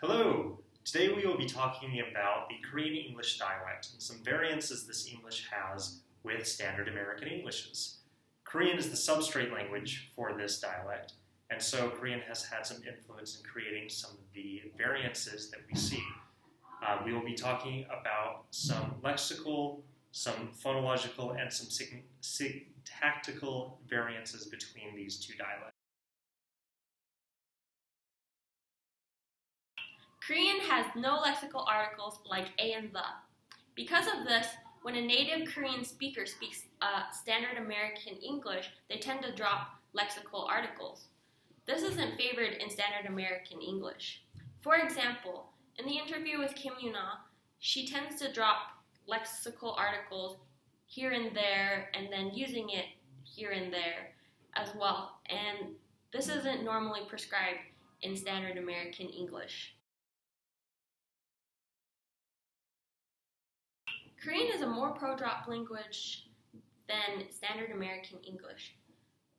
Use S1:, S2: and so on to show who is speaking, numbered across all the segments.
S1: Hello! Today we will be talking about the Korean English dialect and some variances this English has with standard American Englishes. Korean is the substrate language for this dialect, and so Korean has had some influence in creating some of the variances that we see. We will be talking about some lexical, some phonological, and some syntactical variances between these two dialects.
S2: Korean has no lexical articles like a and the. Because of this, when a native Korean speaker speaks standard American English, they tend to drop lexical articles. This isn't favored in standard American English. For example, in the interview with Kim Yuna, she tends to drop lexical articles here and there and then using it here and there as well. And this isn't normally prescribed in standard American English. Korean is a more pro-drop language than standard American English.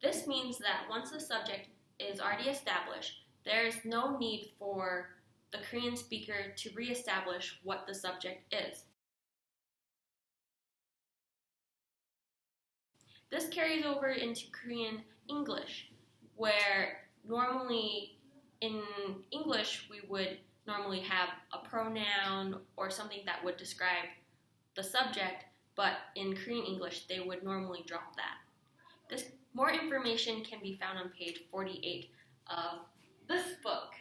S2: This means that once the subject is already established, there is no need for the Korean speaker to re-establish what the subject is. This carries over into Korean English, where normally in English we would normally have a pronoun or something that would describe the subject, but in Korean English they would normally drop that. More information can be found on page 48 of this book.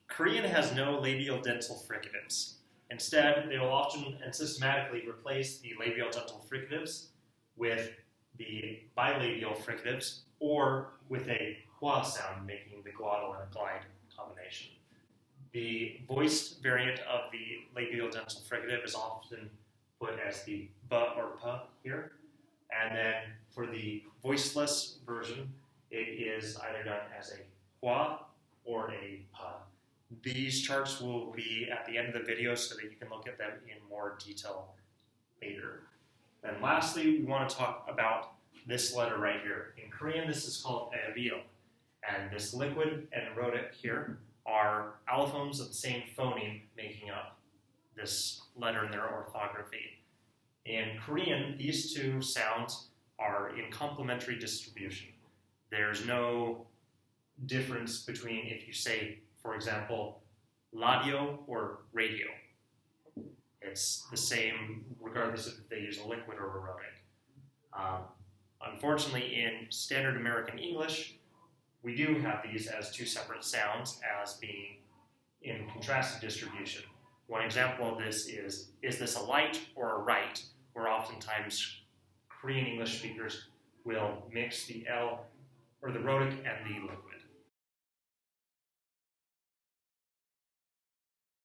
S1: Korean has no labial dental fricatives. Instead, they will often and systematically replace the labial dental fricatives with the bilabial fricatives or with a hua sound, making the glottal and a glide combination. The voiced variant of the labial dental fricative is often put as the b or p here. And then for the voiceless version, it is either done as a hua or a p. These charts will be at the end of the video so that you can look at them in more detail later. And lastly, we want to talk about this letter right here. In Korean, this is called ebil. And this liquid and rhotic here are allophones of the same phoneme making up this letter in their orthography. In Korean, these two sounds are in complementary distribution. There's no difference between if you say, for example, radio or radio. It's the same regardless if they use a liquid or a rhotic. Unfortunately, in standard American English, we do have these as two separate sounds as being in contrasted distribution. One example of this is this a light or a right? Where oftentimes Korean English speakers will mix the L or the rhotic and the liquid.